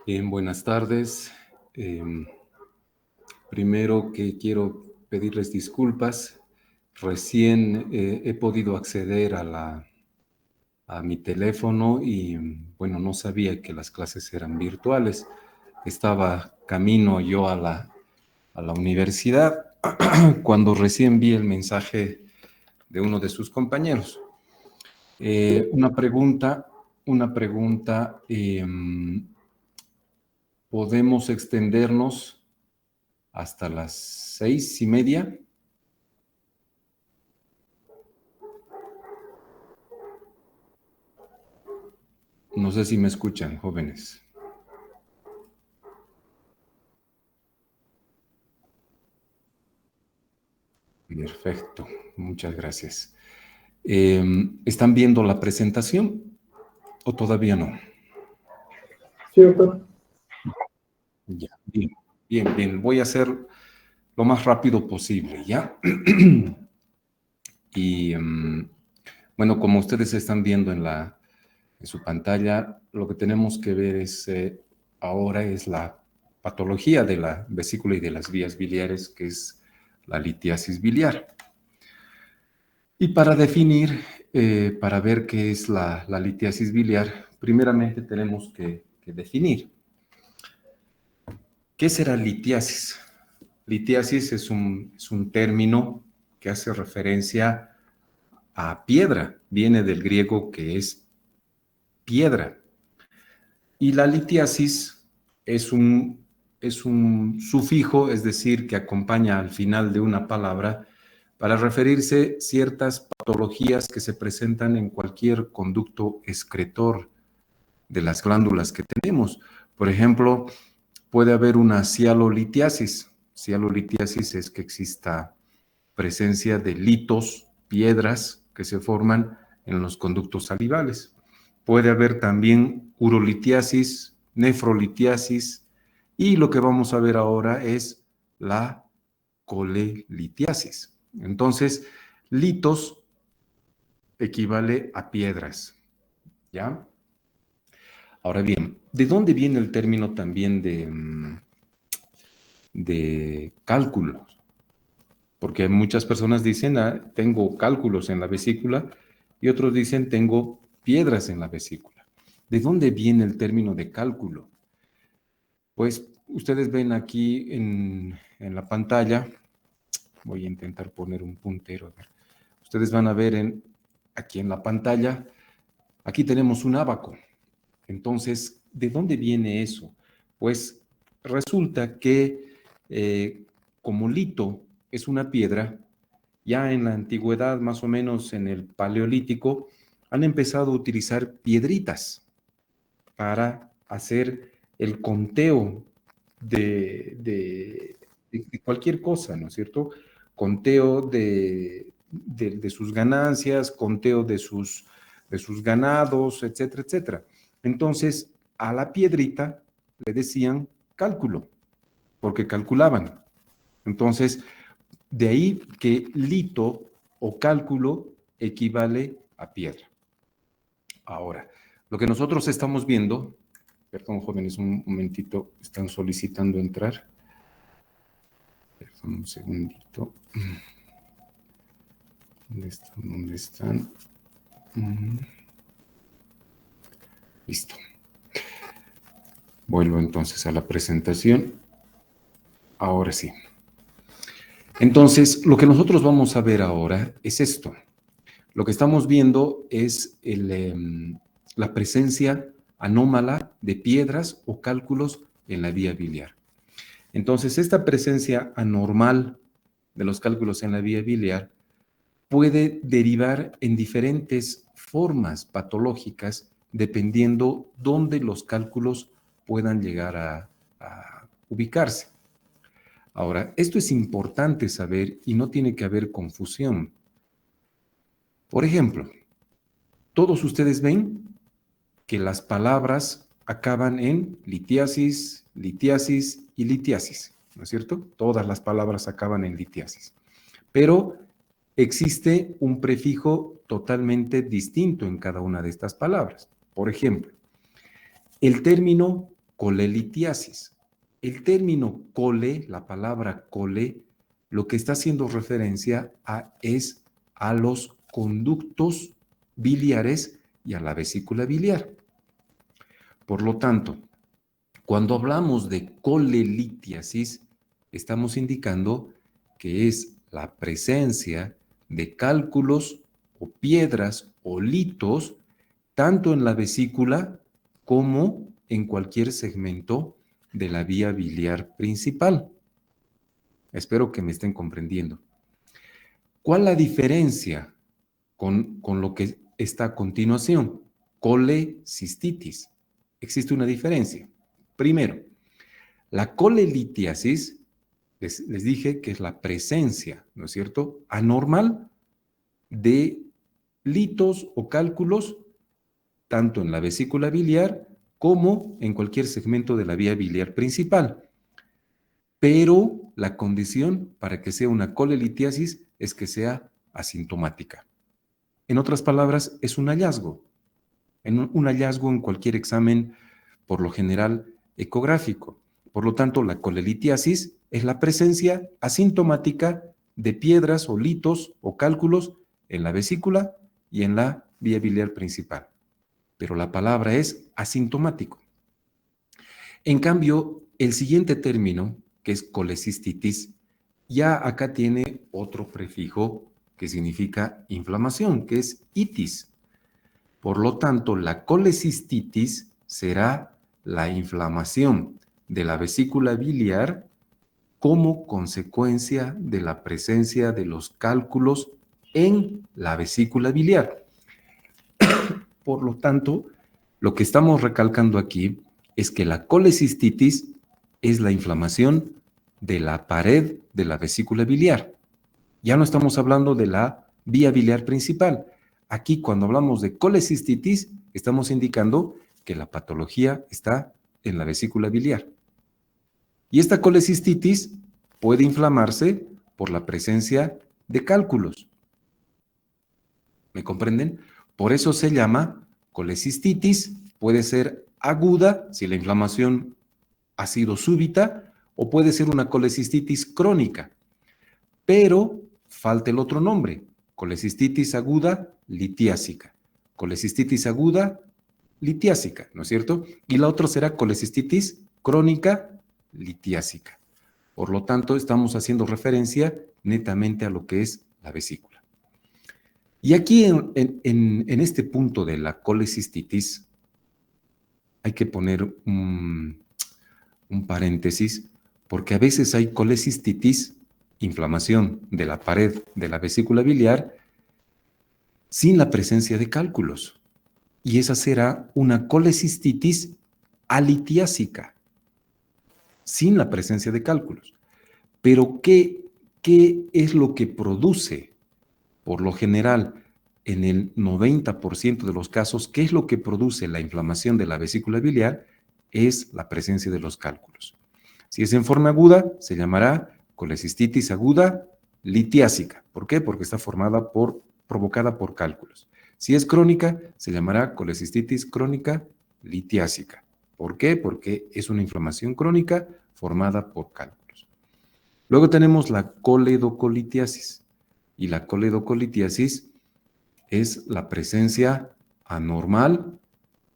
Bien, buenas tardes. Primero que quiero pedirles disculpas. Recién he podido acceder a mi teléfono y, bueno, no sabía que las clases eran virtuales. Estaba camino yo a la universidad cuando recién vi el mensaje de uno de sus compañeros. Una pregunta. ¿Podemos extendernos hasta las 6:30? No sé si me escuchan, jóvenes. Perfecto, muchas gracias. ¿Están viendo la presentación o todavía no? Sí, doctor. Ya, bien, bien, bien. Voy a hacer lo más rápido posible, ¿ya? Y bueno, como ustedes están viendo en su pantalla, lo que tenemos que ver ahora es la patología de la vesícula y de las vías biliares, que es la litiasis biliar. Y para definir, para ver qué es la litiasis biliar, primeramente tenemos que definir. ¿Qué será litiasis? Litiasis es un término que hace referencia a piedra, viene del griego que es piedra. Y la litiasis es un sufijo, es decir, que acompaña al final de una palabra para referirse a ciertas patologías que se presentan en cualquier conducto excretor de las glándulas que tenemos. Por ejemplo, puede haber una cialolitiasis. Cialolitiasis es que exista presencia de litos, piedras que se forman en los conductos salivales. Puede haber también urolitiasis, nefrolitiasis, y lo que vamos a ver ahora es la colelitiasis. Entonces, litos equivale a piedras, ¿ya? Ahora bien, ¿de dónde viene el término también de cálculos? Porque muchas personas dicen, tengo cálculos en la vesícula, y otros dicen, tengo piedras en la vesícula. ¿De dónde viene el término de cálculo? Pues ustedes ven aquí en la pantalla, voy a intentar poner un puntero. A ver. Ustedes van a ver aquí en la pantalla, aquí tenemos un ábaco. Entonces, ¿de dónde viene eso? Pues resulta que como lito es una piedra, ya en la antigüedad, más o menos en el Paleolítico, han empezado a utilizar piedritas para hacer el conteo de cualquier cosa, ¿no es cierto? Conteo de sus ganancias, conteo de sus ganados, etcétera, etcétera. Entonces, a la piedrita le decían cálculo, porque calculaban. Entonces, de ahí que lito o cálculo equivale a piedra. Ahora, lo que nosotros estamos viendo, perdón, jóvenes, un momentito, están solicitando entrar. Perdón, un segundito. ¿Dónde están? ¿Dónde están? Listo. Vuelvo entonces a la presentación. Ahora sí. Entonces, lo que nosotros vamos a ver ahora es esto. Lo que estamos viendo es la presencia anómala de piedras o cálculos en la vía biliar. Entonces, esta presencia anormal de los cálculos en la vía biliar puede derivar en diferentes formas patológicas dependiendo dónde los cálculos puedan llegar a ubicarse. Ahora, esto es importante saber y no tiene que haber confusión. Por ejemplo, todos ustedes ven que las palabras acaban en litiasis, litiasis y litiasis, ¿no es cierto? Todas las palabras acaban en litiasis. Pero existe un prefijo totalmente distinto en cada una de estas palabras. Por ejemplo, el término colelitiasis. El término cole, la palabra cole, lo que está haciendo referencia es a los conductos biliares y a la vesícula biliar. Por lo tanto, cuando hablamos de colelitiasis, estamos indicando que es la presencia de cálculos o piedras o litos tanto en la vesícula como en cualquier segmento de la vía biliar principal. Espero que me estén comprendiendo. ¿Cuál es la diferencia con lo que está a continuación? Colecistitis. Existe una diferencia. Primero, la colelitiasis, les dije que es la presencia, ¿no es cierto?, anormal de litos o cálculos tanto en la vesícula biliar como en cualquier segmento de la vía biliar principal. Pero la condición para que sea una colelitiasis es que sea asintomática. En otras palabras, es un hallazgo. Un hallazgo en cualquier examen, por lo general, ecográfico. Por lo tanto, la colelitiasis es la presencia asintomática de piedras o litos o cálculos en la vesícula y en la vía biliar principal. Pero la palabra es asintomático. En cambio, el siguiente término, que es colecistitis, ya acá tiene otro prefijo que significa inflamación, que es itis. Por lo tanto, la colecistitis será la inflamación de la vesícula biliar como consecuencia de la presencia de los cálculos en la vesícula biliar. Por lo tanto, lo que estamos recalcando aquí es que la colecistitis es la inflamación de la pared de la vesícula biliar. Ya no estamos hablando de la vía biliar principal. Aquí, cuando hablamos de colecistitis, estamos indicando que la patología está en la vesícula biliar. Y esta colecistitis puede inflamarse por la presencia de cálculos. ¿Me comprenden? Por eso se llama colecistitis. Puede ser aguda si la inflamación ha sido súbita o puede ser una colecistitis crónica. Pero falta el otro nombre, colecistitis aguda litiásica. Colecistitis aguda litiásica, ¿no es cierto? Y la otra será colecistitis crónica litiásica. Por lo tanto, estamos haciendo referencia netamente a lo que es la vesícula. Y aquí en este punto de la colecistitis hay que poner un paréntesis, porque a veces hay colecistitis, inflamación de la pared de la vesícula biliar, sin la presencia de cálculos. Y esa será una colecistitis alitiásica, sin la presencia de cálculos. Pero, ¿qué es lo que produce? Por lo general, en el 90% de los casos, ¿qué es lo que produce la inflamación de la vesícula biliar? Es la presencia de los cálculos. Si es en forma aguda, se llamará colecistitis aguda litiásica. ¿Por qué? Porque está provocada por cálculos. Si es crónica, se llamará colecistitis crónica litiásica. ¿Por qué? Porque es una inflamación crónica formada por cálculos. Luego tenemos la coledocolitiasis. Y la coledocolitiasis es la presencia anormal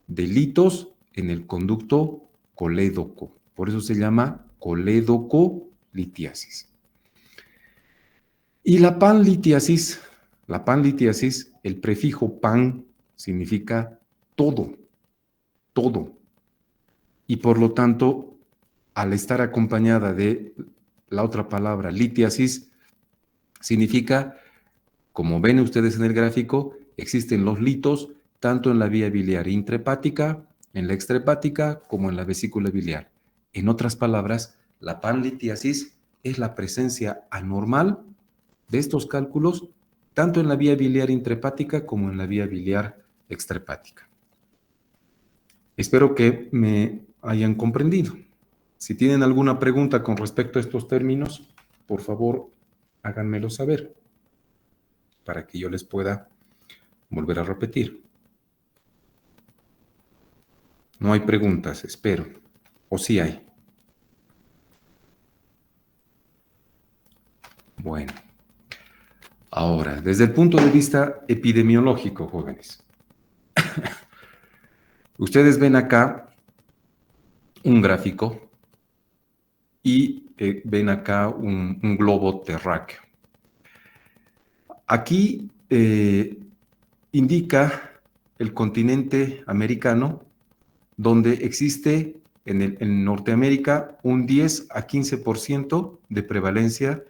de litos en el conducto colédoco. Por eso se llama coledocolitiasis. Y la panlitiasis, el prefijo pan significa todo, todo. Y por lo tanto, al estar acompañada de la otra palabra litiasis, significa, como ven ustedes en el gráfico, existen los litos tanto en la vía biliar intrahepática, en la extrahepática, como en la vesícula biliar. En otras palabras, la panlitiasis es la presencia anormal de estos cálculos tanto en la vía biliar intrahepática como en la vía biliar extrahepática. Espero que me hayan comprendido. Si tienen alguna pregunta con respecto a estos términos, por favor, háganmelo saber para que yo les pueda volver a repetir. No hay preguntas, espero. ¿O sí hay? Bueno, ahora, desde el punto de vista epidemiológico, jóvenes, ustedes ven acá un gráfico y ven acá un globo terráqueo. Aquí indica el continente americano, donde existe en Norteamérica un 10 a 15% de prevalencia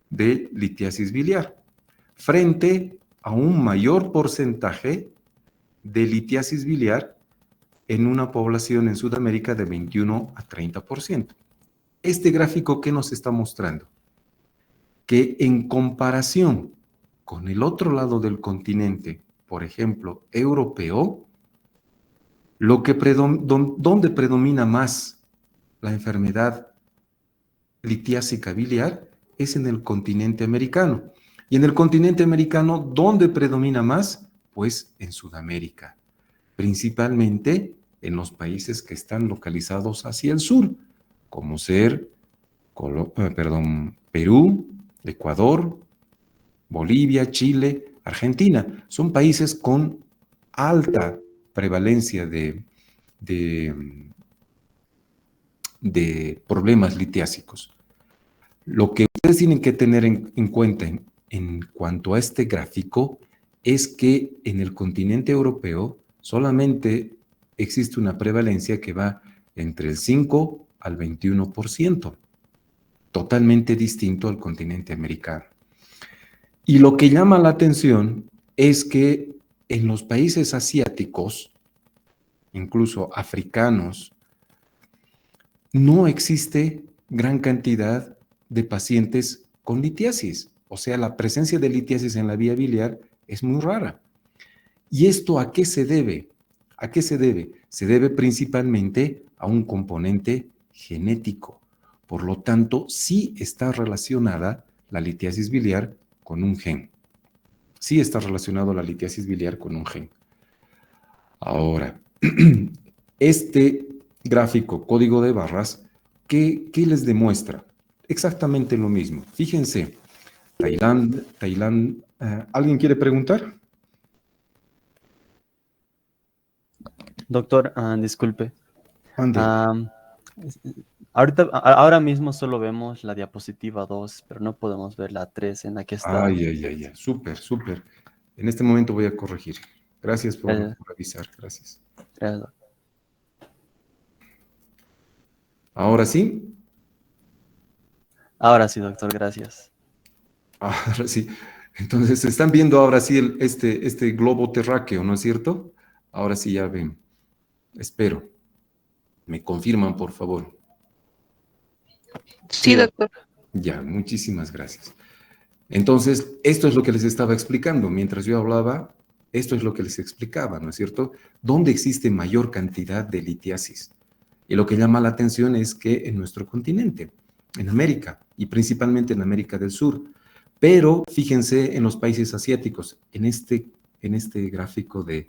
de litiasis biliar, frente a un mayor porcentaje de litiasis biliar en una población en Sudamérica de 21 a 30%. Este gráfico, ¿qué nos está mostrando? Que en comparación con el otro lado del continente, por ejemplo, europeo, donde predomina más la enfermedad litiásica biliar es en el continente americano. Y en el continente americano, ¿dónde predomina más? Pues en Sudamérica, principalmente en los países que están localizados hacia el sur, como ser Perú, Ecuador, Bolivia, Chile, Argentina. Son países con alta prevalencia de, de problemas litiásicos. Lo que ustedes tienen que tener en cuenta en cuanto a este gráfico es que en el continente europeo solamente existe una prevalencia que va entre el 5 al 21%, totalmente distinto al continente americano. Y lo que llama la atención es que en los países asiáticos, incluso africanos, no existe gran cantidad de pacientes con litiasis. O sea, la presencia de litiasis en la vía biliar es muy rara. ¿Y esto a qué se debe? ¿A qué se debe? Se debe principalmente a un componente genético. Por lo tanto, sí está relacionada la litiasis biliar con un gen. Sí está relacionado la litiasis biliar con un gen. Ahora, este gráfico, código de barras, ¿qué les demuestra? Exactamente lo mismo. Fíjense, ¿alguien quiere preguntar? Doctor, disculpe. Ande. Ahora mismo solo vemos la diapositiva 2, pero no podemos ver la 3 en la que está. Ay. Súper, súper. En este momento voy a corregir. Gracias por avisar. Gracias. Gracias. ¿Ahora sí? Ahora sí, doctor, gracias. Ahora sí. Entonces, están viendo ahora sí este globo terráqueo, ¿no es cierto? Ahora sí ya ven. Espero. Me confirman, por favor. Sí, doctor. Ya, muchísimas gracias. Entonces, esto es lo que les estaba explicando. Mientras yo hablaba, esto es lo que les explicaba, ¿no es cierto? ¿Dónde existe mayor cantidad de litiasis? Y lo que llama la atención es que en nuestro continente, en América, y principalmente en América del Sur. Pero fíjense en los países asiáticos. En este gráfico de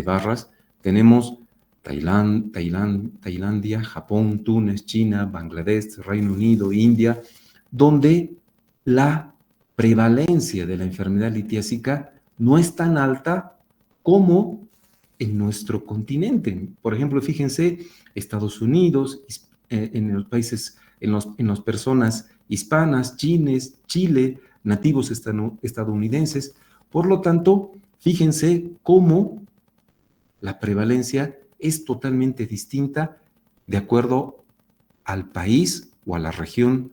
barras tenemos Tailandia, Japón, Túnez, China, Bangladesh, Reino Unido, India, donde la prevalencia de la enfermedad litiásica no es tan alta como en nuestro continente. Por ejemplo, fíjense, Estados Unidos, en los países, en las personas hispanas, Chile, nativos estadounidenses. Por lo tanto, fíjense cómo la prevalencia es totalmente distinta de acuerdo al país o a la región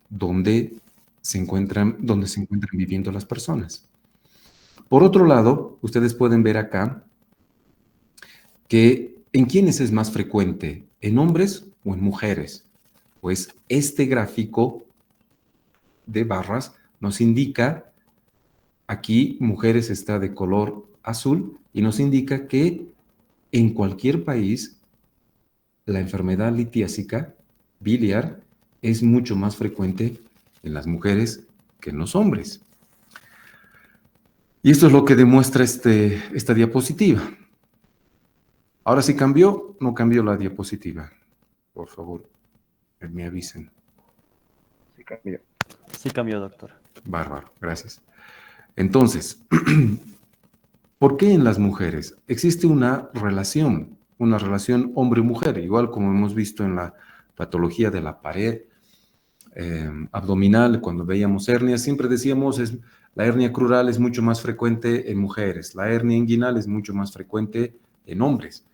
donde se encuentran viviendo las personas. Por otro lado, ustedes pueden ver acá que ¿en quiénes es más frecuente? ¿En hombres o en mujeres? Pues este gráfico de barras nos indica, aquí mujeres está de color azul y nos indica que en cualquier país la enfermedad litiásica biliar es mucho más frecuente en las mujeres que en los hombres. Y esto es lo que demuestra esta diapositiva. Ahora sí cambió, no cambió la diapositiva. Por favor, me avisen. Sí, cambió. Sí cambió, doctor. Bárbaro, gracias. Entonces, ¿por qué en las mujeres existe una relación hombre-mujer? Igual como hemos visto en la patología de la pared abdominal, cuando veíamos hernias, siempre decíamos la hernia crural es mucho más frecuente en mujeres, la hernia inguinal es mucho más frecuente en hombres.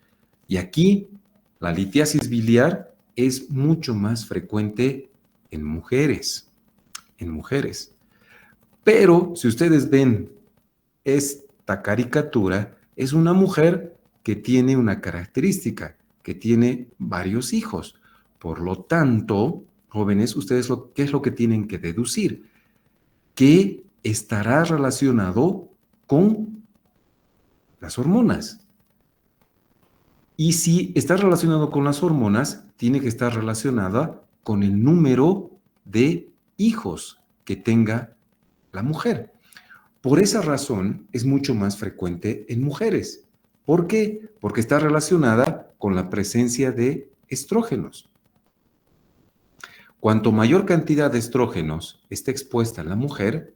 Y aquí la litiasis biliar es mucho más frecuente en mujeres, Pero si ustedes ven esta caricatura, es una mujer que tiene una característica, que tiene varios hijos. Por lo tanto, jóvenes, ustedes ¿qué es lo que tienen que deducir? Que estará relacionado con las hormonas. Y si está relacionado con las hormonas, tiene que estar relacionada con el número de hijos que tenga la mujer. Por esa razón es mucho más frecuente en mujeres. ¿Por qué? Porque está relacionada con la presencia de estrógenos. Cuanto mayor cantidad de estrógenos esté expuesta en la mujer,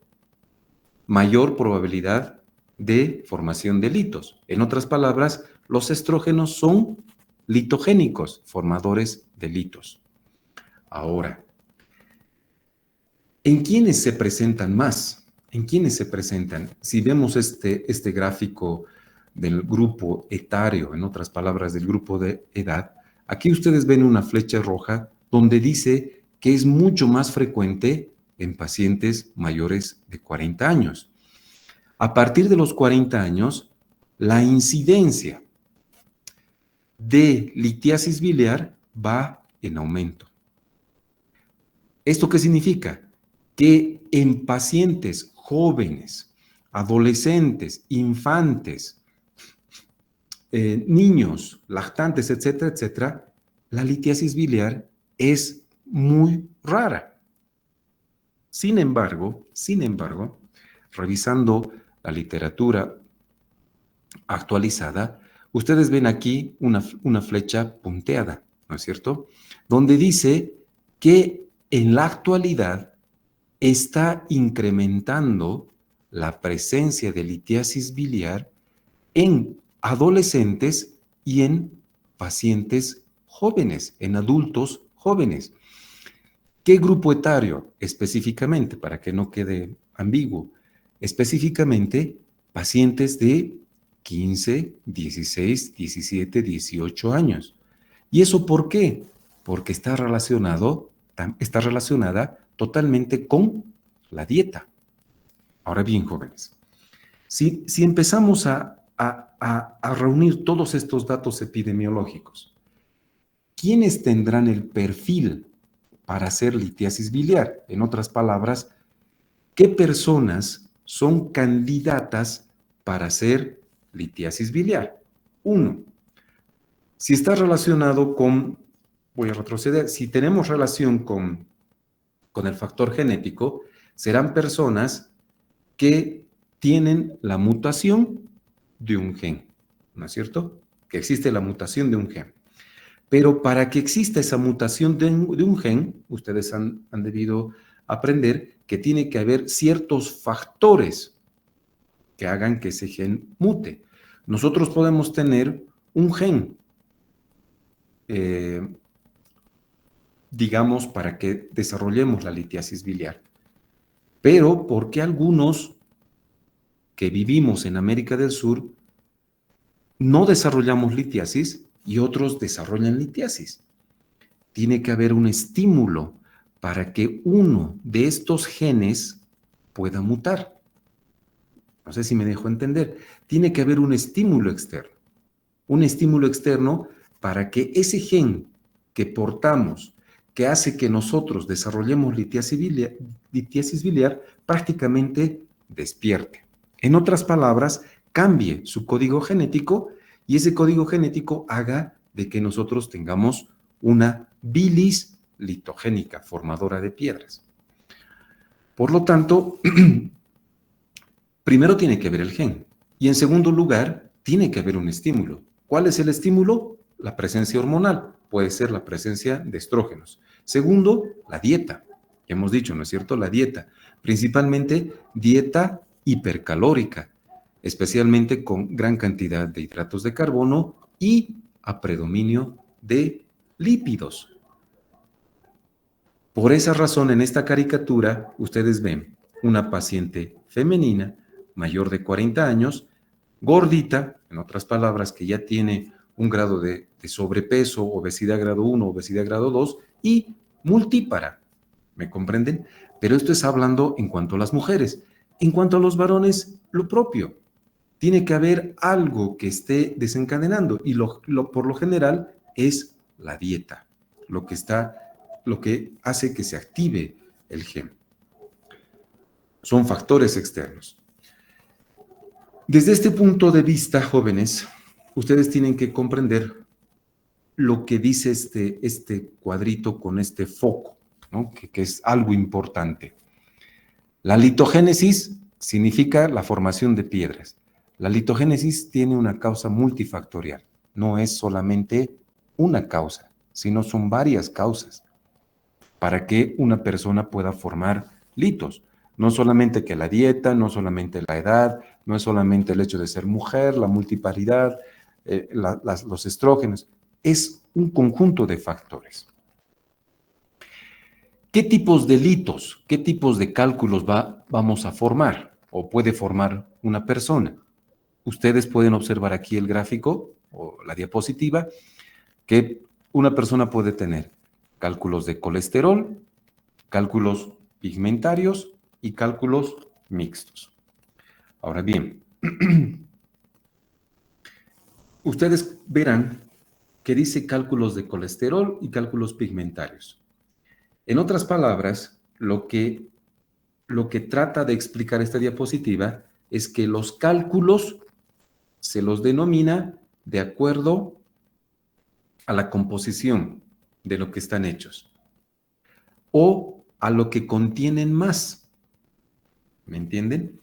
mayor probabilidad de formación de litos. En otras palabras, los estrógenos son litogénicos, formadores de litos. Ahora, ¿en quiénes se presentan más? ¿En quiénes se presentan? Si vemos este gráfico del grupo etario, en otras palabras, del grupo de edad, aquí ustedes ven una flecha roja donde dice que es mucho más frecuente en pacientes mayores de 40 años. A partir de los 40 años, la incidencia de litiasis biliar va en aumento. ¿Esto qué significa? Que en pacientes jóvenes, adolescentes, infantes, niños, lactantes, etcétera, etcétera, la litiasis biliar es muy rara. Sin embargo, revisando la literatura actualizada, ustedes ven aquí una flecha punteada, ¿no es cierto? Donde dice que en la actualidad está incrementando la presencia de litiasis biliar en adolescentes y en pacientes jóvenes, en adultos jóvenes. ¿Qué grupo etario específicamente? Para que no quede ambiguo. Específicamente, pacientes de 15, 16, 17, 18 años. ¿Y eso por qué? Porque está relacionada totalmente con la dieta. Ahora bien, jóvenes, si empezamos a reunir todos estos datos epidemiológicos, ¿quiénes tendrán el perfil para hacer litiasis biliar? En otras palabras, ¿qué personas son candidatas para hacer litiasis biliar? Uno, si está relacionado con, voy a retroceder, si tenemos relación con el factor genético, serán personas que tienen la mutación de un gen, ¿no es cierto? Que existe la mutación de un gen. Pero para que exista esa mutación de un gen, ustedes han debido aprender que tiene que haber ciertos factores que hagan que ese gen mute. Nosotros podemos tener un gen, digamos, para que desarrollemos la litiasis biliar. Pero, ¿por qué algunos que vivimos en América del Sur no desarrollamos litiasis y otros desarrollan litiasis? Tiene que haber un estímulo para que uno de estos genes pueda mutar. No sé si me dejo entender. Tiene que haber un estímulo externo para que ese gen que portamos, que hace que nosotros desarrollemos litiasis biliar, prácticamente despierte. En otras palabras, cambie su código genético y ese código genético haga de que nosotros tengamos una bilis litogénica, formadora de piedras. Por lo tanto, primero tiene que haber el gen y en segundo lugar, tiene que haber un estímulo. ¿Cuál es el estímulo? la presencia hormonal, puede ser la presencia de estrógenos. Segundo, la dieta. Ya hemos dicho, ¿no es cierto? La dieta, principalmente dieta hipercalórica, especialmente con gran cantidad de hidratos de carbono y a predominio de lípidos. Por esa razón, en esta caricatura, ustedes ven una paciente femenina, mayor de 40 años, gordita, en otras palabras, que ya tiene un grado de sobrepeso, obesidad grado 1, obesidad grado 2 y multípara. ¿Me comprenden? Pero esto es hablando en cuanto a las mujeres. En cuanto a los varones, lo propio. Tiene que haber algo que esté desencadenando y por lo general es la dieta, lo que hace que se active el gen. Son factores externos. Desde este punto de vista, jóvenes, ustedes tienen que comprender lo que dice este cuadrito con este foco, ¿no? que es algo importante. La litogénesis significa la formación de piedras. La litogénesis tiene una causa multifactorial. No es solamente una causa, sino son varias causas para que una persona pueda formar litos. No solamente que la dieta, no solamente la edad, no es solamente el hecho de ser mujer, la multiparidad, los estrógenos. Es un conjunto de factores. ¿Qué tipos de litos, qué tipos de cálculos vamos a formar o puede formar una persona? Ustedes pueden observar aquí el gráfico o la diapositiva que una persona puede tener cálculos de colesterol, cálculos pigmentarios y cálculos mixtos. Ahora bien, ustedes verán que dice cálculos de colesterol y cálculos pigmentarios. En otras palabras, lo que trata de explicar esta diapositiva es que los cálculos se los denomina de acuerdo a la composición de lo que están hechos o a lo que contienen más. ¿Me entienden?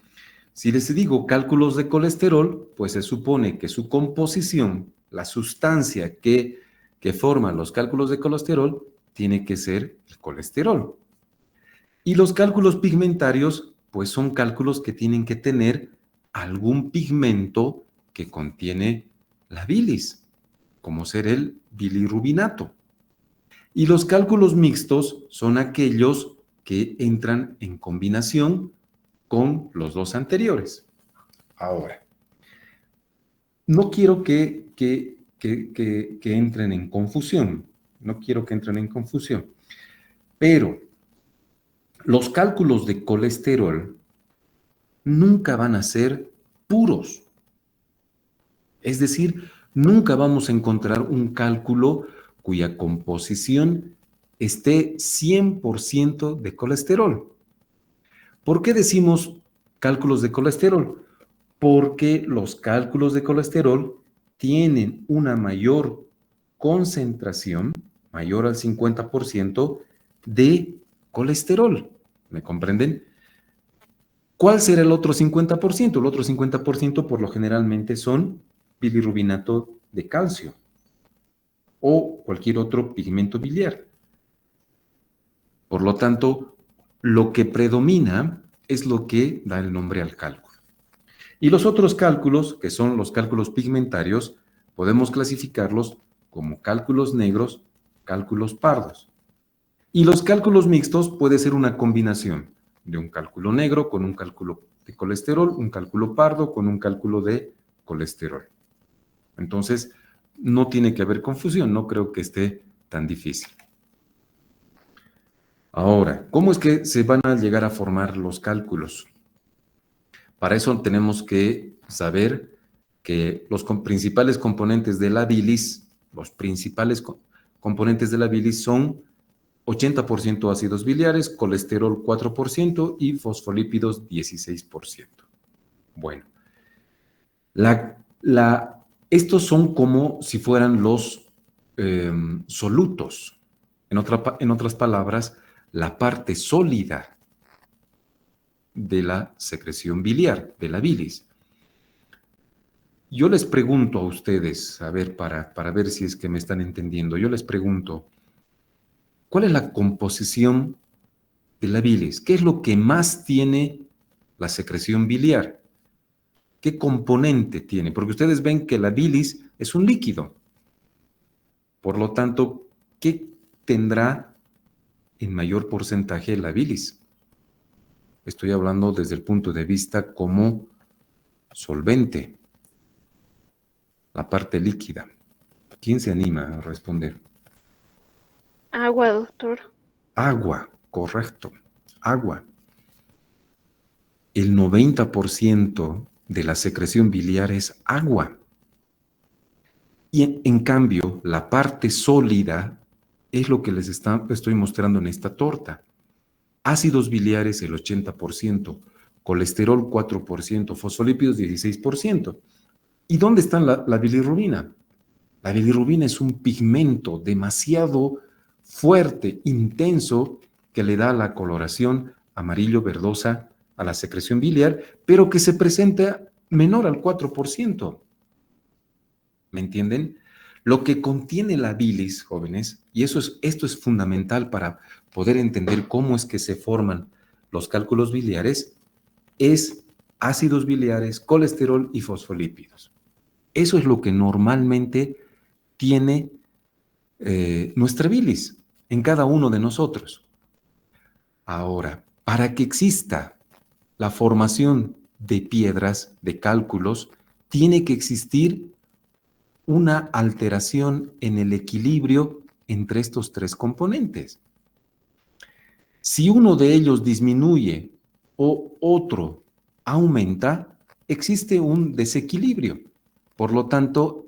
Si les digo cálculos de colesterol, pues se supone que su composición, la sustancia que forma los cálculos de colesterol, tiene que ser el colesterol. Y los cálculos pigmentarios, pues son cálculos que tienen que tener algún pigmento que contiene la bilis, como ser el bilirrubinato. Y los cálculos mixtos son aquellos que entran en combinación con los dos anteriores. Ahora, no quiero que entren en confusión, pero los cálculos de colesterol nunca van a ser puros. Es decir, nunca vamos a encontrar un cálculo cuya composición esté 100% de colesterol. ¿Por qué decimos cálculos de colesterol? Porque los cálculos de colesterol tienen una mayor concentración, mayor al 50%, de colesterol. ¿Me comprenden? ¿Cuál será el otro 50%? El otro 50% por lo generalmente son bilirrubinato de calcio o cualquier otro pigmento biliar. Por lo tanto, lo que predomina es lo que da el nombre al cálculo. Y los otros cálculos, que son los cálculos pigmentarios, podemos clasificarlos como cálculos negros, cálculos pardos. Y los cálculos mixtos puede ser una combinación de un cálculo negro con un cálculo de colesterol, un cálculo pardo con un cálculo de colesterol. Entonces, no tiene que haber confusión, no creo que esté tan difícil. Ahora, ¿cómo es que se van a llegar a formar los cálculos? Para eso tenemos que saber que los principales componentes de la bilis, son 80% ácidos biliares, colesterol 4% y fosfolípidos 16%. Bueno, estos son como si fueran los solutos. En otras palabras, la parte sólida de la secreción biliar, de la bilis. yo les pregunto a ustedes, a ver, para ver si es que me están entendiendo, yo les pregunto, ¿cuál es la composición de la bilis? ¿Qué es lo que más tiene la secreción biliar? ¿Qué componente tiene? Porque ustedes ven que la bilis es un líquido. Por lo tanto, ¿qué tendrá en mayor porcentaje la bilis? Estoy hablando desde el punto de vista como solvente, la parte líquida. ¿Quién se anima a responder? Agua, doctor. Agua, correcto, agua. El 90% de la secreción biliar es agua. Y en cambio, la parte sólida es lo que les estoy mostrando en esta torta. Ácidos biliares el 80%, colesterol 4%, fosfolípidos 16%. ¿Y dónde está la bilirrubina? La bilirrubina es un pigmento demasiado fuerte, intenso, que le da la coloración amarillo-verdosa a la secreción biliar, pero que se presenta menor al 4%. ¿Me entienden? Lo que contiene la bilis, jóvenes, y esto es fundamental para poder entender cómo es que se forman los cálculos biliares, es ácidos biliares, colesterol y fosfolípidos. Eso es lo que normalmente tiene nuestra bilis en cada uno de nosotros. Ahora, para que exista la formación de piedras, de cálculos, tiene que existir una alteración en el equilibrio entre estos tres componentes. Si uno de ellos disminuye o otro aumenta, existe un desequilibrio. Por lo tanto,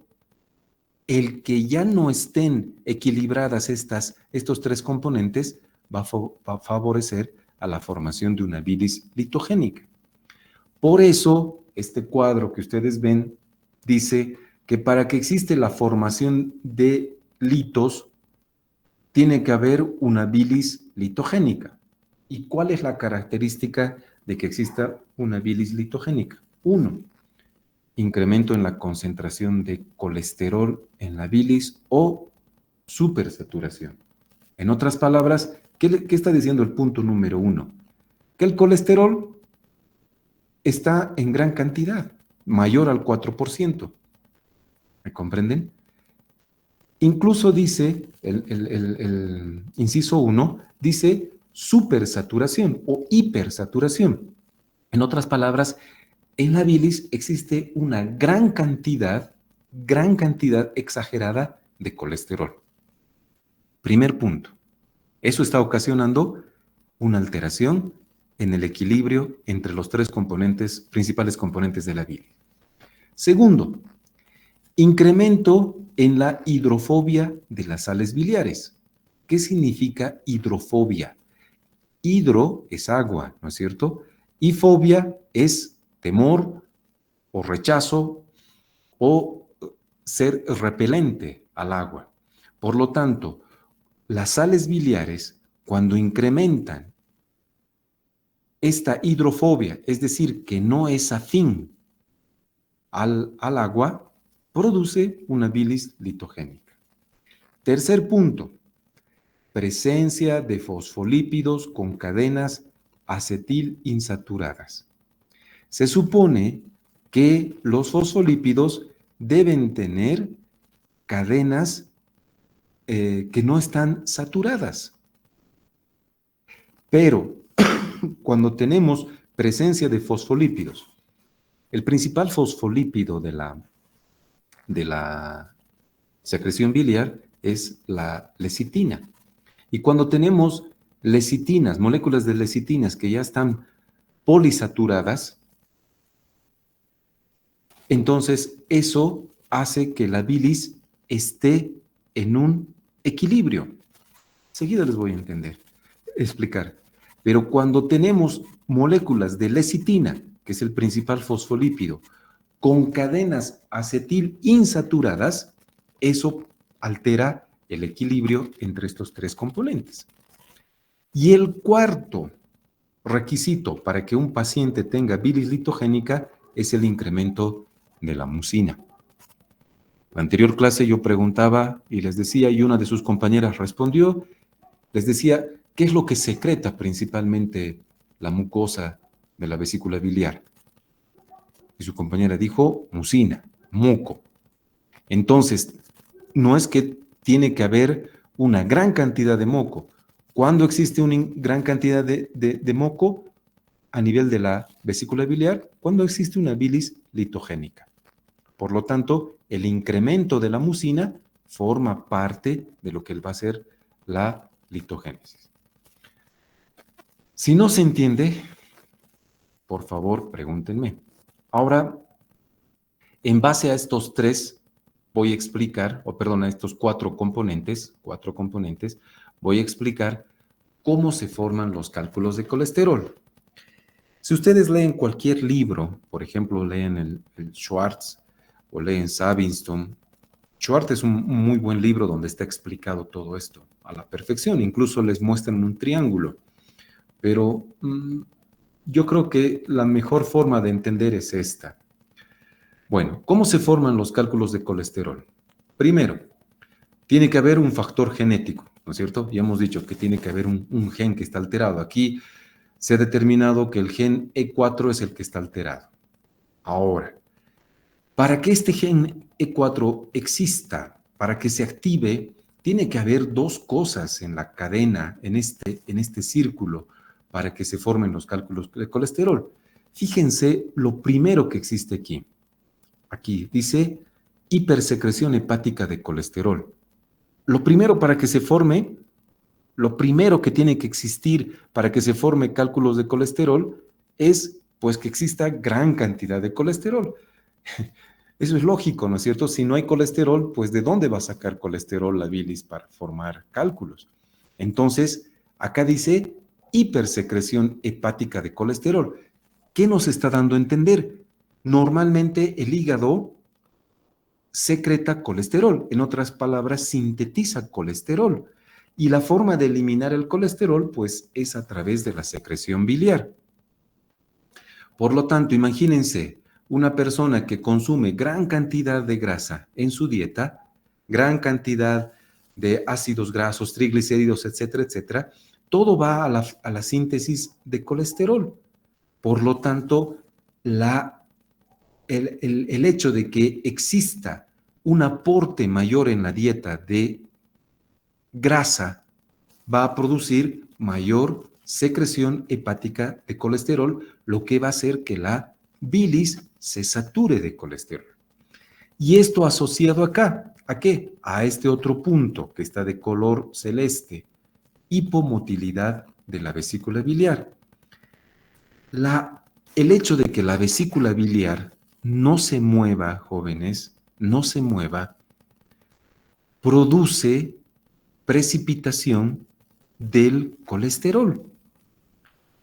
el que ya no estén equilibradas estos tres componentes va a favorecer a la formación de una bilis litogénica. Por eso, este cuadro que ustedes ven dice que para que existe la formación de litos, tiene que haber una bilis litogénica. ¿Y cuál es la característica de que exista una bilis litogénica? 1. Incremento en la concentración de colesterol en la bilis o supersaturación. En otras palabras, ¿qué está diciendo el punto número 1? Que el colesterol está en gran cantidad, mayor al 4%. ¿Me comprenden? Incluso dice, el inciso 1, dice supersaturación o hipersaturación. En otras palabras, en la bilis existe una gran cantidad exagerada de colesterol. Primer punto. Eso está ocasionando una alteración en el equilibrio entre los tres principales componentes de la bilis. Segundo, incremento en la hidrofobia de las sales biliares. ¿Qué significa hidrofobia? Hidro es agua, ¿no es cierto? Y fobia es temor o rechazo o ser repelente al agua. Por lo tanto, las sales biliares, cuando incrementan esta hidrofobia, es decir, que no es afín al agua, produce una bilis litogénica. Tercer punto, presencia de fosfolípidos con cadenas acetilinsaturadas. Se supone que los fosfolípidos deben tener cadenas que no están saturadas. Pero cuando tenemos presencia de fosfolípidos, el principal fosfolípido de la secreción biliar es la lecitina. Y cuando tenemos lecitinas, moléculas de lecitinas que ya están polisaturadas, entonces eso hace que la bilis esté en un equilibrio. Enseguida les voy a explicar. Pero cuando tenemos moléculas de lecitina, que es el principal fosfolípido, con cadenas acetilinsaturadas, eso altera el equilibrio entre estos tres componentes. Y el cuarto requisito para que un paciente tenga bilis litogénica es el incremento de la mucina. La anterior clase yo preguntaba y les decía, y una de sus compañeras respondió, les decía, ¿qué es lo que secreta principalmente la mucosa de la vesícula biliar? Y su compañera dijo, mucina, muco. Entonces, no es que tiene que haber una gran cantidad de moco. ¿Cuándo existe una gran cantidad de moco a nivel de la vesícula biliar? Cuando existe una bilis litogénica. Por lo tanto, el incremento de la mucina forma parte de lo que va a ser la litogénesis. Si no se entiende, por favor, pregúntenme. Ahora, en base a estos tres, voy a explicar, a estos cuatro componentes, voy a explicar cómo se forman los cálculos de colesterol. Si ustedes leen cualquier libro, por ejemplo, leen el Schwartz o leen Sabinson, Schwartz es un muy buen libro donde está explicado todo esto a la perfección, incluso les muestran un triángulo, pero yo creo que la mejor forma de entender es esta. Bueno, ¿cómo se forman los cálculos de colesterol? Primero, tiene que haber un factor genético, ¿no es cierto? Ya hemos dicho que tiene que haber un gen que está alterado. Aquí se ha determinado que el gen E4 es el que está alterado. Ahora, para que este gen E4 exista, para que se active, tiene que haber dos cosas en la cadena, en este círculo, para que se formen los cálculos de colesterol. Fíjense lo primero que existe aquí. Aquí dice hipersecreción hepática de colesterol. Lo primero para que se forme, lo primero que tiene que existir para que se forme cálculos de colesterol es pues que exista gran cantidad de colesterol. Eso es lógico, ¿no es cierto? Si no hay colesterol, pues ¿de dónde va a sacar colesterol la bilis para formar cálculos? Entonces, acá dice hipersecreción hepática de colesterol. ¿Qué nos está dando a entender? Normalmente el hígado secreta colesterol, en otras palabras, sintetiza colesterol. Y la forma de eliminar el colesterol, pues, es a través de la secreción biliar. Por lo tanto, imagínense una persona que consume gran cantidad de grasa en su dieta, gran cantidad de ácidos grasos, triglicéridos, etcétera, etcétera, todo va a la síntesis de colesterol. Por lo tanto, el hecho de que exista un aporte mayor en la dieta de grasa va a producir mayor secreción hepática de colesterol, lo que va a hacer que la bilis se sature de colesterol. Y esto asociado acá, ¿a qué? A este otro punto que está de color celeste, hipomotilidad de la vesícula biliar. El hecho de que la vesícula biliar no se mueva, jóvenes, no se mueva, produce precipitación del colesterol.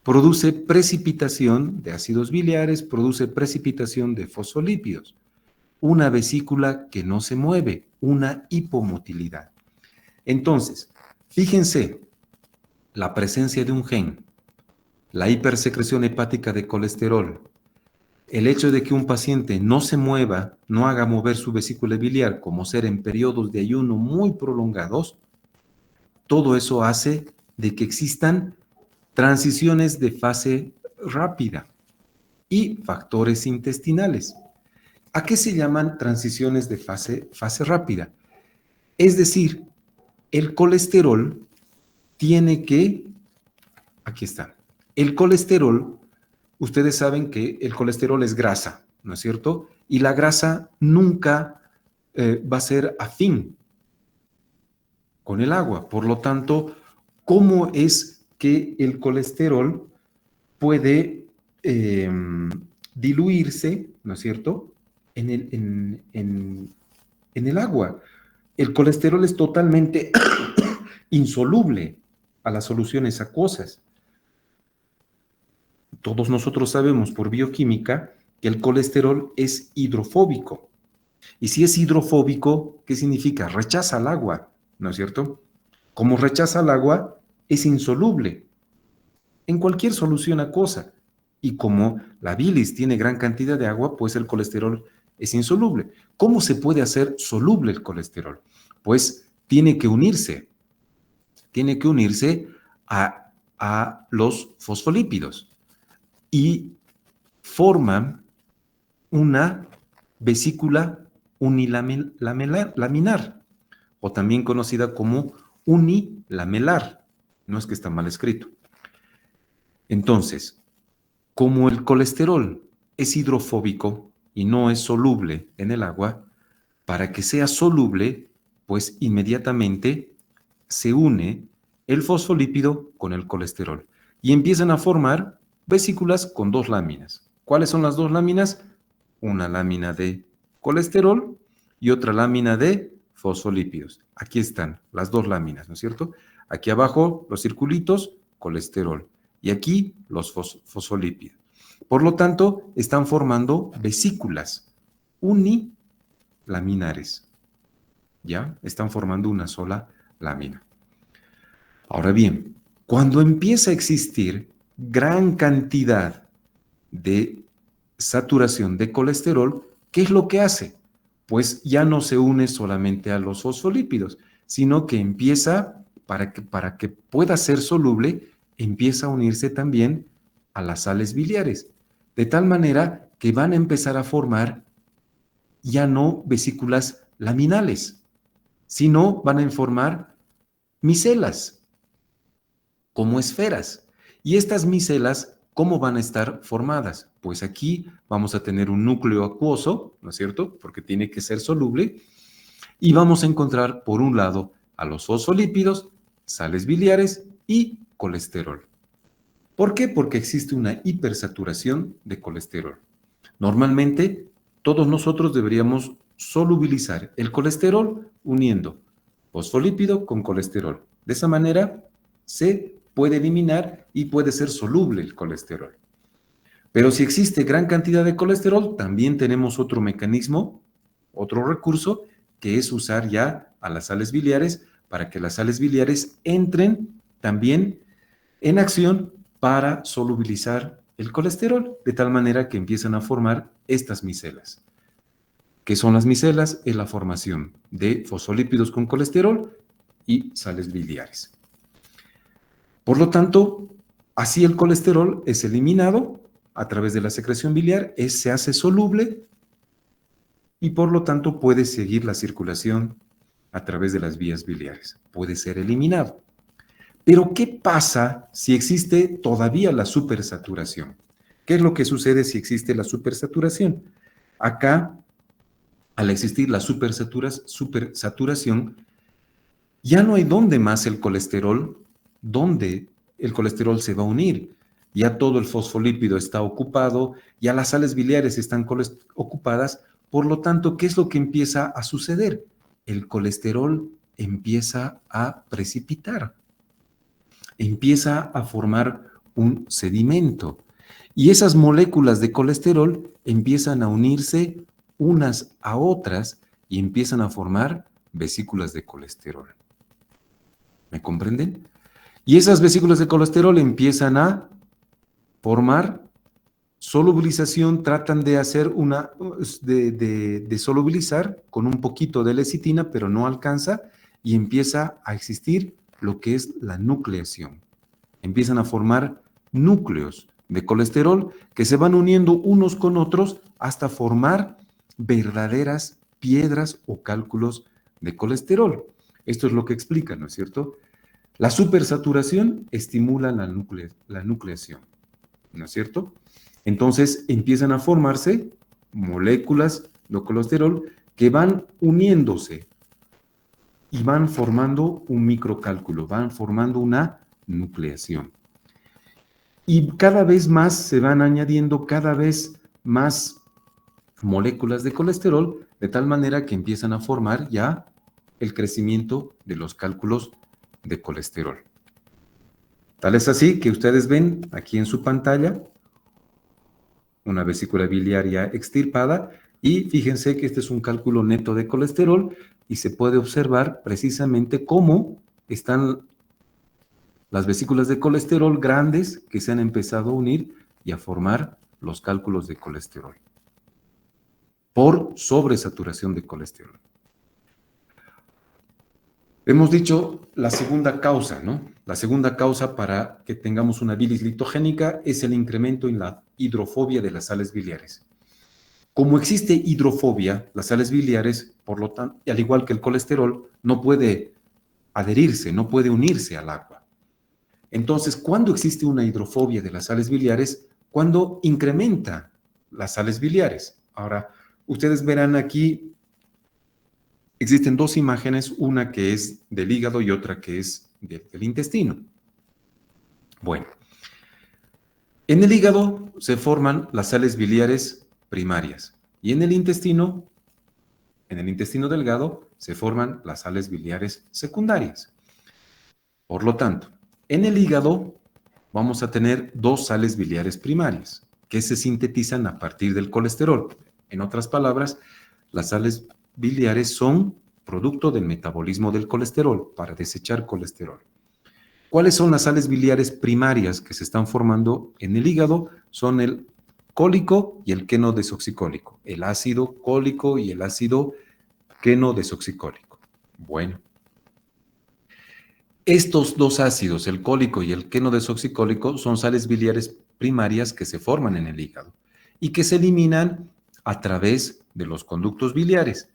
Produce precipitación de ácidos biliares, produce precipitación de fosfolípidos. Una vesícula que no se mueve, una hipomotilidad. Entonces, fíjense, la presencia de un gen, la hipersecreción hepática de colesterol, el hecho de que un paciente no se mueva, no haga mover su vesícula biliar, como ser en periodos de ayuno muy prolongados, todo eso hace de que existan transiciones de fase rápida y factores intestinales. ¿A qué se llaman transiciones de fase rápida? Es decir, el colesterol tiene que, aquí está, el colesterol, ustedes saben que el colesterol es grasa, ¿no es cierto? Y la grasa nunca va a ser afín con el agua. Por lo tanto, ¿cómo es que el colesterol puede diluirse, ¿no es cierto?, en el agua? El colesterol es totalmente insoluble a las soluciones acuosas. Todos nosotros sabemos por bioquímica que el colesterol es hidrofóbico. Y si es hidrofóbico, ¿qué significa? Rechaza el agua, ¿no es cierto? Como rechaza el agua, es insoluble en cualquier solución acuosa. Y como la bilis tiene gran cantidad de agua, pues el colesterol es insoluble. ¿Cómo se puede hacer soluble el colesterol? Pues tiene que unirse a los fosfolípidos y forman una vesícula unilaminar, o también conocida como unilamelar. No es que está mal escrito. Entonces, como el colesterol es hidrofóbico y no es soluble en el agua, para que sea soluble, pues inmediatamente se une el fosfolípido con el colesterol y empiezan a formar vesículas con dos láminas. ¿Cuáles son las dos láminas? Una lámina de colesterol y otra lámina de fosfolípidos. Aquí están las dos láminas, ¿no es cierto? Aquí abajo los circulitos, colesterol, y aquí los fosfolípidos. Por lo tanto, están formando vesículas unilaminares. ¿Ya? Están formando una sola lámina. Ahora bien, cuando empieza a existir gran cantidad de saturación de colesterol, ¿qué es lo que hace? Pues ya no se une solamente a los fosfolípidos, sino que empieza, para que pueda ser soluble, empieza a unirse también a las sales biliares, de tal manera que van a empezar a formar ya no vesículas laminales, sino van a formar micelas, como esferas. Y estas micelas, ¿cómo van a estar formadas? Pues aquí vamos a tener un núcleo acuoso, ¿no es cierto? Porque tiene que ser soluble. Y vamos a encontrar, por un lado, a los fosfolípidos, sales biliares y colesterol. ¿Por qué? Porque existe una hipersaturación de colesterol. Normalmente, todos nosotros deberíamos solubilizar el colesterol uniendo fosfolípido con colesterol. De esa manera, se puede eliminar y puede ser soluble el colesterol. Pero si existe gran cantidad de colesterol, también tenemos otro mecanismo, otro recurso, que es usar ya a las sales biliares para que las sales biliares entren también en acción para solubilizar el colesterol, de tal manera que empiezan a formar estas micelas. ¿Qué son las micelas? Es la formación de fosfolípidos con colesterol y sales biliares. Por lo tanto, así el colesterol es eliminado a través de la secreción biliar, se hace soluble y por lo tanto puede seguir la circulación a través de las vías biliares. Puede ser eliminado. Pero, ¿qué pasa si existe todavía la supersaturación? ¿Qué es lo que sucede si existe la supersaturación? Acá, al existir la supersaturación, ya no hay dónde más donde el colesterol se va a unir. Ya todo el fosfolípido está ocupado, ya las sales biliares están ocupadas, por lo tanto, ¿qué es lo que empieza a suceder? El colesterol empieza a precipitar, empieza a formar un sedimento y esas moléculas de colesterol empiezan a unirse unas a otras y empiezan a formar vesículas de colesterol. ¿Me comprenden? Y esas vesículas de colesterol empiezan a formar solubilización, tratan de hacer de solubilizar con un poquito de lecitina, pero no alcanza y empieza a existir lo que es la nucleación. Empiezan a formar núcleos de colesterol que se van uniendo unos con otros hasta formar verdaderas piedras o cálculos de colesterol. Esto es lo que explica, ¿no es cierto? La supersaturación estimula la nucleación, ¿no es cierto? Entonces empiezan a formarse moléculas de colesterol que van uniéndose y van formando un microcálculo, van formando una nucleación. Y cada vez más se van añadiendo cada vez más moléculas de colesterol, de tal manera que empiezan a formar ya el crecimiento de los cálculos de colesterol. Tal es así que ustedes ven aquí en su pantalla una vesícula biliaria extirpada y fíjense que este es un cálculo neto de colesterol y se puede observar precisamente cómo están las vesículas de colesterol grandes que se han empezado a unir y a formar los cálculos de colesterol. por sobresaturación de colesterol. Hemos dicho la segunda causa, ¿no? La segunda causa para que tengamos una bilis litogénica es el incremento en la hidrofobia de las sales biliares. Como existe hidrofobia, las sales biliares, por lo tanto, al igual que el colesterol, no puede adherirse, no puede unirse al agua. Entonces, ¿cuándo existe una hidrofobia de las sales biliares? Cuando incrementa las sales biliares. Ahora, ustedes verán aquí, existen dos imágenes, una que es del hígado y otra que es del intestino. Bueno, en el hígado se forman las sales biliares primarias y en el intestino delgado, se forman las sales biliares secundarias. Por lo tanto, en el hígado vamos a tener dos sales biliares primarias que se sintetizan a partir del colesterol. En otras palabras, las sales biliares son producto del metabolismo del colesterol para desechar colesterol. ¿Cuáles son las sales biliares primarias que se están formando en el hígado? Son el cólico y el queno desoxicólico, el ácido cólico y el ácido queno desoxicólico. Bueno, estos dos ácidos, el cólico y el queno desoxicólico, son sales biliares primarias que se forman en el hígado y que se eliminan a través de los conductos biliares.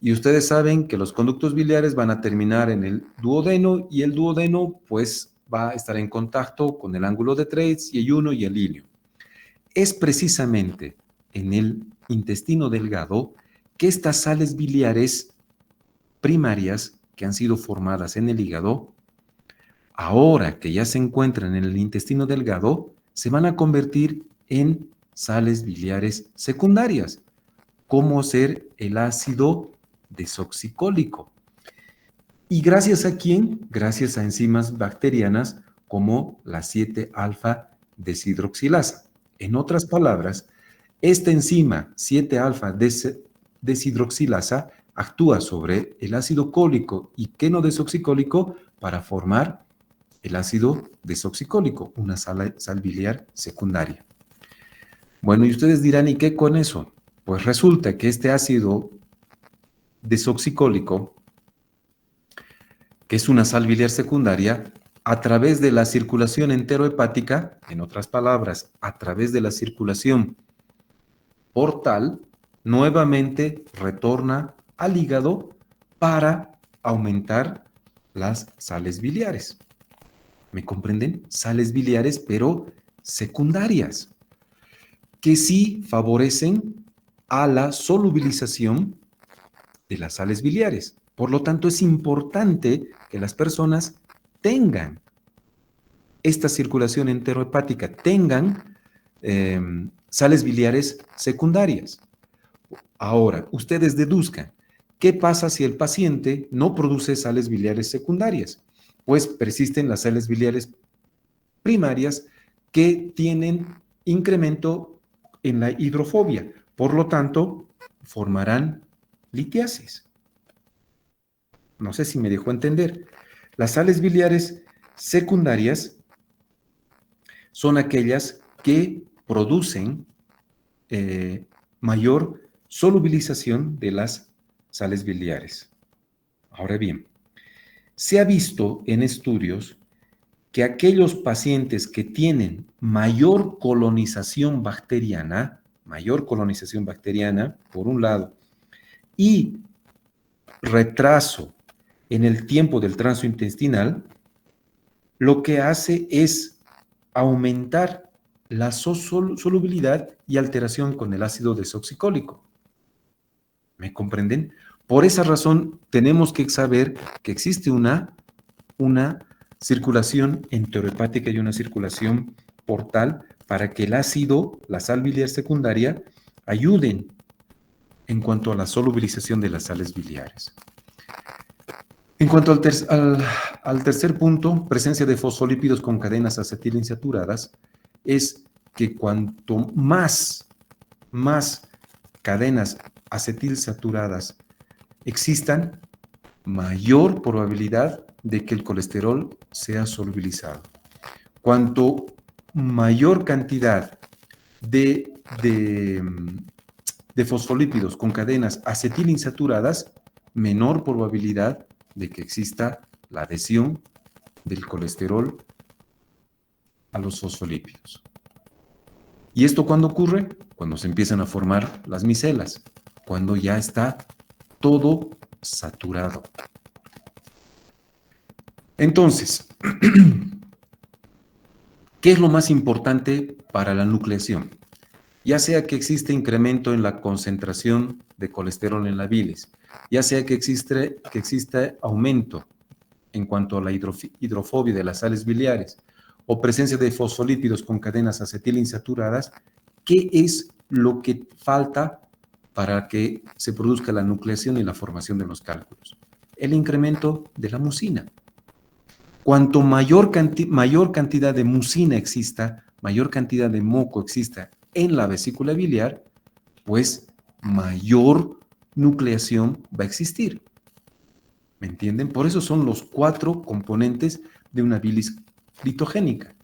Y ustedes saben que los conductos biliares van a terminar en el duodeno y el duodeno pues va a estar en contacto con el ángulo de Treitz y ayuno y el ilio. Es precisamente en el intestino delgado que estas sales biliares primarias que han sido formadas en el hígado, ahora que ya se encuentran en el intestino delgado, se van a convertir en sales biliares secundarias, como ser el ácido desoxicólico. ¿Y gracias a quién? Gracias a enzimas bacterianas como la 7-alfa deshidroxilasa. En otras palabras, esta enzima 7-alfa deshidroxilasa actúa sobre el ácido cólico y queno desoxicólico para formar el ácido desoxicólico, una sal biliar secundaria. Bueno, y ustedes dirán, ¿y qué con eso? Pues resulta que este ácido desoxicólico, que es una sal biliar secundaria, a través de la circulación enterohepática, en otras palabras, a través de la circulación portal, nuevamente retorna al hígado para aumentar las sales biliares. ¿Me comprenden? Sales biliares, pero secundarias, que sí favorecen a la solubilización de las sales biliares. Por lo tanto, es importante que las personas tengan esta circulación enterohepática, tengan sales biliares secundarias. Ahora, ustedes deduzcan, ¿qué pasa si el paciente no produce sales biliares secundarias? Pues persisten las sales biliares primarias que tienen incremento en la hidrofobia. Por lo tanto, formarán litiasis. No sé si me dejó entender. Las sales biliares secundarias son aquellas que producen mayor solubilización de las sales biliares. Ahora bien, se ha visto en estudios que aquellos pacientes que tienen mayor colonización bacteriana, por un lado, y retraso en el tiempo del tránsito intestinal, lo que hace es aumentar la solubilidad y alteración con el ácido desoxicólico. ¿Me comprenden? Por esa razón tenemos que saber que existe una circulación enterohepática y una circulación portal para que el ácido, la sal biliar secundaria, ayuden en cuanto a la solubilización de las sales biliares. En cuanto al tercer punto, presencia de fosfolípidos con cadenas acetileinsaturadas, es que cuanto más cadenas acetilsaturadas existan, mayor probabilidad de que el colesterol sea solubilizado. Cuanto mayor cantidad de de fosfolípidos con cadenas acetilinsaturadas, menor probabilidad de que exista la adhesión del colesterol a los fosfolípidos. ¿Y esto cuándo ocurre? Cuando se empiezan a formar las micelas, cuando ya está todo saturado. Entonces, ¿qué es lo más importante para la nucleación? Ya sea que existe incremento en la concentración de colesterol en la bilis, ya sea que existe aumento en cuanto a la hidrofobia de las sales biliares o presencia de fosfolípidos con cadenas acetilinsaturadas, ¿qué es lo que falta para que se produzca la nucleación y la formación de los cálculos? El incremento de la mucina. Cuanto mayor cantidad de mucina exista, mayor cantidad de moco exista en la vesícula biliar, pues mayor nucleación va a existir. ¿Me entienden? Por eso son los 4 componentes de una bilis litogénica.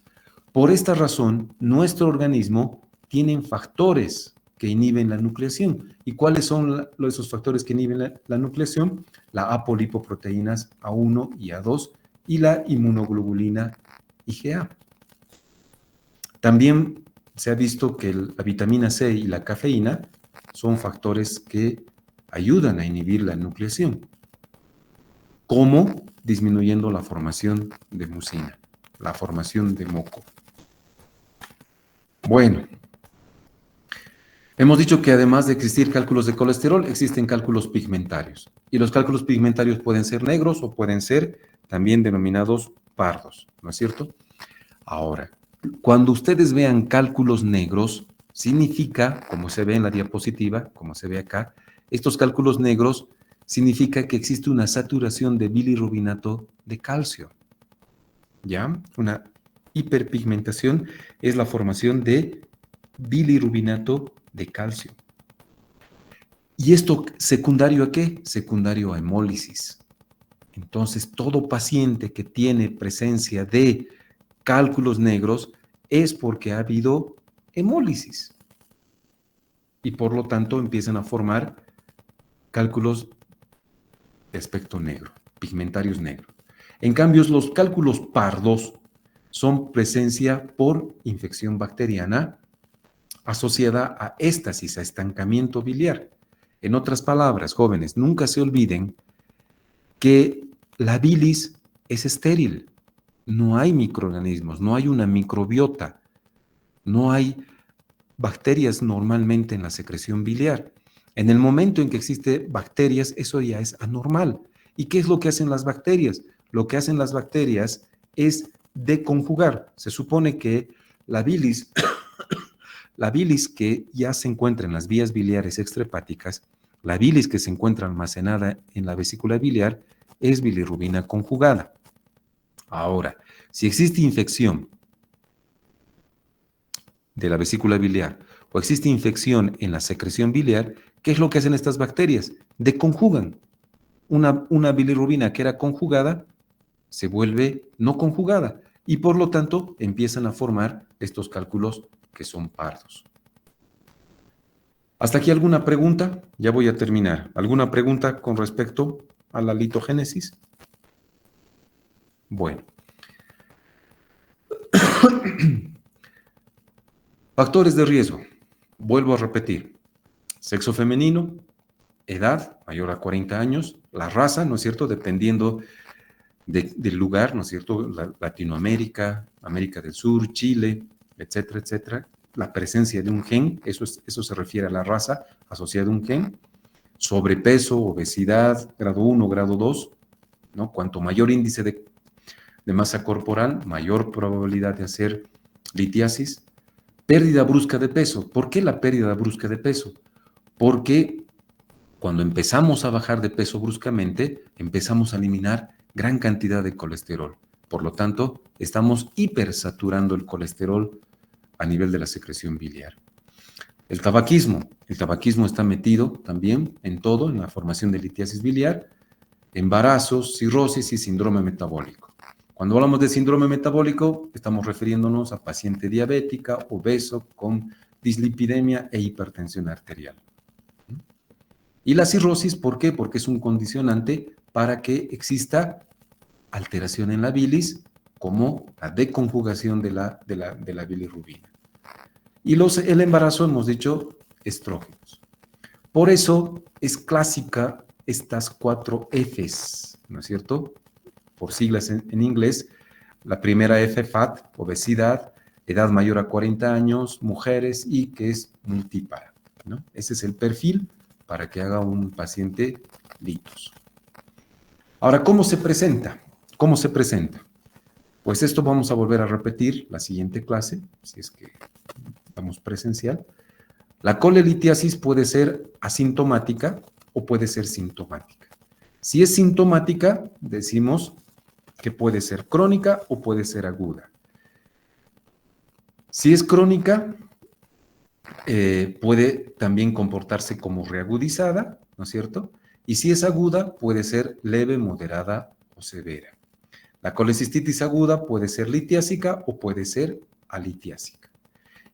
Por esta razón, nuestro organismo tiene factores que inhiben la nucleación. ¿Y cuáles son esos factores que inhiben la nucleación? La apolipoproteínas A1 y A2 y la inmunoglobulina IgA. También se ha visto que la vitamina C y la cafeína son factores que ayudan a inhibir la nucleación. ¿Cómo? Disminuyendo la formación de mucina, la formación de moco. Bueno, hemos dicho que además de existir cálculos de colesterol, existen cálculos pigmentarios. Y los cálculos pigmentarios pueden ser negros o pueden ser también denominados pardos, ¿no es cierto? Ahora, cuando ustedes vean cálculos negros, significa, como se ve en la diapositiva, como se ve acá, estos cálculos negros significa que existe una saturación de bilirrubinato de calcio. ¿Ya? Una hiperpigmentación es la formación de bilirrubinato de calcio. ¿Y esto secundario a qué? Secundario a hemólisis. Entonces, todo paciente que tiene presencia de cálculos negros es porque ha habido hemólisis. Y por lo tanto empiezan a formar cálculos de aspecto negro, pigmentarios negros. En cambio, los cálculos pardos son presencia por infección bacteriana asociada a éstasis, a estancamiento biliar. En otras palabras, jóvenes, nunca se olviden que la bilis es estéril. No hay microorganismos, no hay una microbiota, no hay bacterias normalmente en la secreción biliar. En el momento en que existen bacterias, eso ya es anormal. ¿Y qué es lo que hacen las bacterias? Lo que hacen las bacterias es deconjugar. Se supone que la bilis, la bilis que ya se encuentra en las vías biliares extrahepáticas, la bilis que se encuentra almacenada en la vesícula biliar, es bilirrubina conjugada. Ahora, si existe infección de la vesícula biliar o existe infección en la secreción biliar, ¿qué es lo que hacen estas bacterias? Deconjugan. Una bilirrubina que era conjugada se vuelve no conjugada y por lo tanto empiezan a formar estos cálculos que son pardos. ¿Hasta aquí alguna pregunta? Ya voy a terminar. ¿Alguna pregunta con respecto a la litogénesis? Bueno. Factores de riesgo. Vuelvo a repetir. Sexo femenino, edad mayor a 40 años, la raza, ¿no es cierto? Dependiendo del lugar, ¿no es cierto? Latinoamérica, América del Sur, Chile, etcétera, etcétera. La presencia de un gen, eso se refiere a la raza asociada a un gen. Sobrepeso, obesidad, grado 1, grado 2, ¿no? Cuanto mayor índice de masa corporal, mayor probabilidad de hacer litiasis. Pérdida brusca de peso. ¿Por qué la pérdida brusca de peso? Porque cuando empezamos a bajar de peso bruscamente, empezamos a eliminar gran cantidad de colesterol. Por lo tanto, estamos hipersaturando el colesterol a nivel de la secreción biliar. El tabaquismo está metido también en todo, en la formación de litiasis biliar, embarazos, cirrosis y síndrome metabólico. Cuando hablamos de síndrome metabólico, estamos refiriéndonos a paciente diabética, obeso, con dislipidemia e hipertensión arterial. Y la cirrosis, ¿por qué? Porque es un condicionante para que exista alteración en la bilis, como la deconjugación de la bilirrubina. Y el embarazo, hemos dicho, estrógenos. Por eso es clásica estas 4 Fs, ¿no es cierto? Por siglas en inglés. La primera F, FAT, obesidad, edad mayor a 40 años, mujeres y que es multípara, ¿no? Ese es el perfil para que haga un paciente litos. Ahora, ¿cómo se presenta? ¿Cómo se presenta? Pues esto vamos a volver a repetir la siguiente clase, si es que estamos presencial. La colelitiasis puede ser asintomática o puede ser sintomática. Si es sintomática, decimos que puede ser crónica o puede ser aguda. Si es crónica, puede también comportarse como reagudizada, ¿no es cierto? Y si es aguda, puede ser leve, moderada o severa. La colecistitis aguda puede ser litiásica o puede ser alitiásica.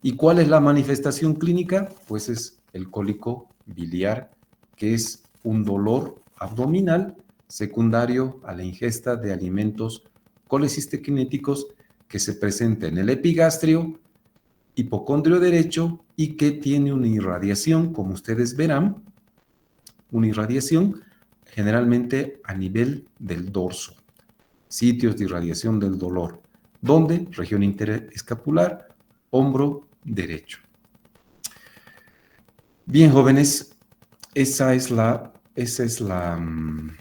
¿Y cuál es la manifestación clínica? Pues es el cólico biliar, que es un dolor abdominal secundario a la ingesta de alimentos colecistoquinéticos que se presenta en el epigastrio, hipocondrio derecho y que tiene una irradiación, como ustedes verán, una irradiación generalmente a nivel del dorso, sitios de irradiación del dolor, donde región interescapular, hombro derecho. Bien, jóvenes, esta es la presentación.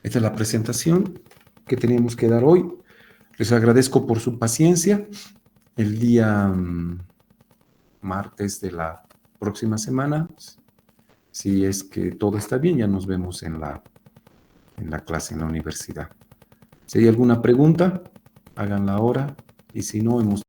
Esta es la presentación que teníamos que dar hoy. Les agradezco por su paciencia. El día martes de la próxima semana, si es que todo está bien, ya nos vemos en la clase en la universidad. Si hay alguna pregunta, háganla ahora, y si no, hemos